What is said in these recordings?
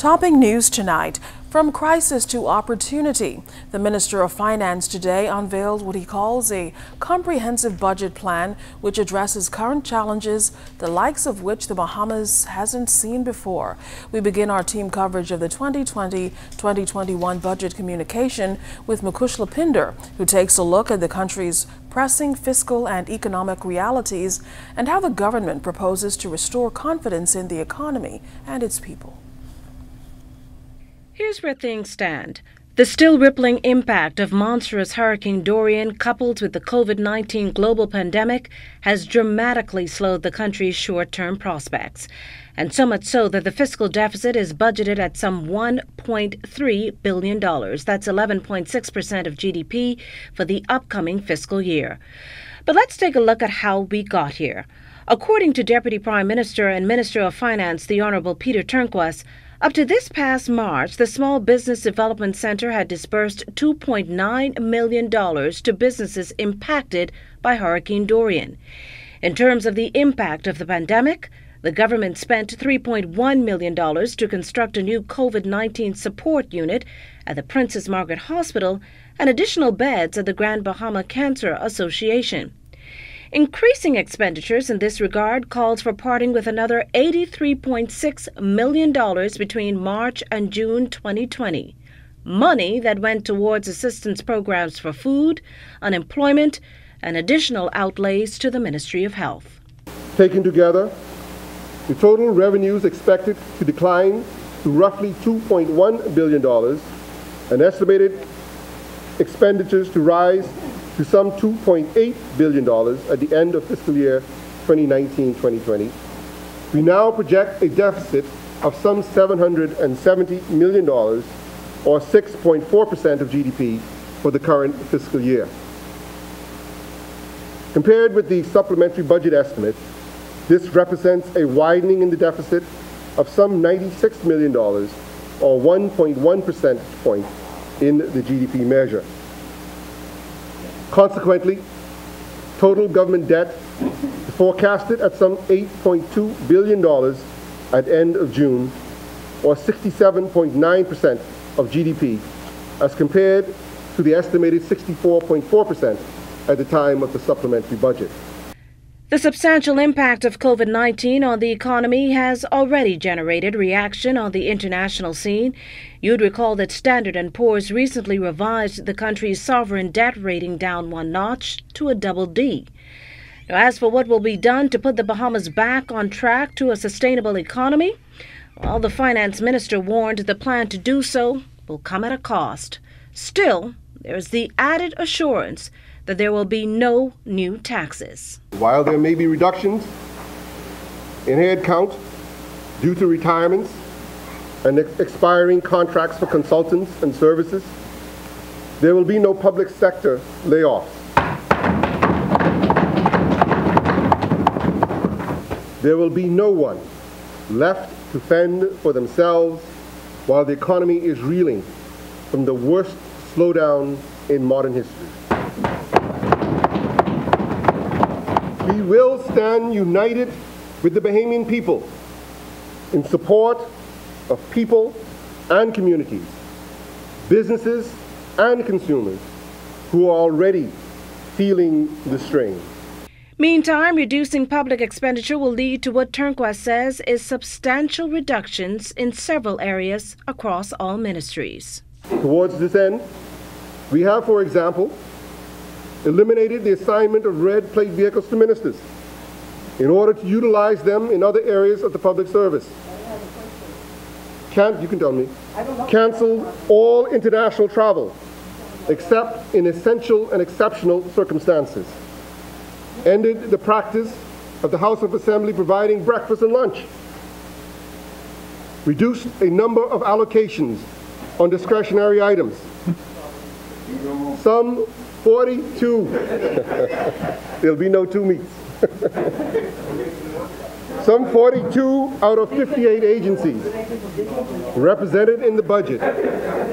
Topping news tonight, from crisis to opportunity, the Minister of Finance today unveiled what he calls a comprehensive budget plan which addresses current challenges, the likes of which the Bahamas hasn't seen before. We begin our team coverage of the 2020-2021 budget communication with Mukush Lapinder, who takes a look at the country's pressing fiscal and economic realities and how the government proposes to restore confidence in the economy and its people. Here's where things stand. The still rippling impact of monstrous Hurricane Dorian, coupled with the COVID-19 global pandemic, has dramatically slowed the country's short-term prospects. And so much so that the fiscal deficit is budgeted at some $1.3 billion. That's 11.6% of GDP for the upcoming fiscal year. But let's take a look at how we got here. According to Deputy Prime Minister and Minister of Finance, the Honorable Peter Turnquas, up to this past March, the Small Business Development Center had disbursed $2.9 million to businesses impacted by Hurricane Dorian. In terms of the impact of the pandemic, the government spent $3.1 million to construct a new COVID-19 support unit at the Princess Margaret Hospital and additional beds at the Grand Bahama Cancer Association. Increasing expenditures in this regard calls for parting with another $83.6 million between March and June 2020. Money that went towards assistance programs for food, unemployment, and additional outlays to the Ministry of Health. Taken together, the total revenues expected to decline to roughly $2.1 billion, and estimated expenditures to rise to some $2.8 billion at the end of fiscal year 2019-2020. We now project a deficit of some $770 million, or 6.4% of GDP for the current fiscal year. Compared with the supplementary budget estimate, this represents a widening in the deficit of some $96 million, or 1.1 percentage point in the GDP measure. Consequently, total government debt is forecasted at some $8.2 billion at end of June, or 67.9% of GDP, as compared to the estimated 64.4% at the time of the supplementary budget. The substantial impact of COVID-19 on the economy has already generated reaction on the international scene. You'd recall that Standard & Poor's recently revised the country's sovereign debt rating down one notch to a double D. Now, as for what will be done to put the Bahamas back on track to a sustainable economy, well, the finance minister warned the plan to do so will come at a cost. Still, there's the added assurance that there will be no new taxes. While there may be reductions in head count due to retirements and expiring contracts for consultants and services, there will be no public sector layoffs. There will be no one left to fend for themselves while the economy is reeling from the worst slowdown in modern history. We will stand united with the Bahamian people in support of people and communities, businesses and consumers who are already feeling the strain. Meantime, reducing public expenditure will lead to what Turnquas says is substantial reductions in several areas across all ministries. Towards this end, we have, for example, eliminated the assignment of red plate vehicles to ministers in order to utilize them in other areas of the public service. You can tell me. Canceled all international travel except in essential and exceptional circumstances. Ended the practice of the House of Assembly providing breakfast and lunch. Reduced a number of allocations on discretionary items. Some 42. There'll be no two meats. Some 42 out of 58 agencies represented in the budget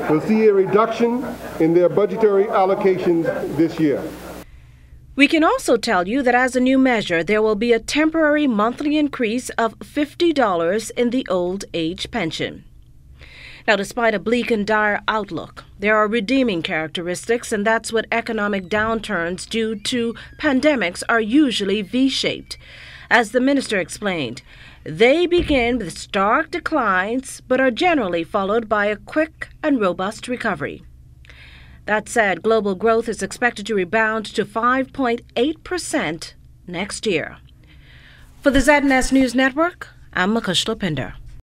will see a reduction in their budgetary allocations this year. We can also tell you that as a new measure, there will be a temporary monthly increase of $50 in the old age pension. Now, despite a bleak and dire outlook, there are redeeming characteristics, and that's what economic downturns due to pandemics are usually V-shaped. As the minister explained, they begin with stark declines but are generally followed by a quick and robust recovery. That said, global growth is expected to rebound to 5.8% next year. For the ZNS News Network, I'm Makushla Pinder.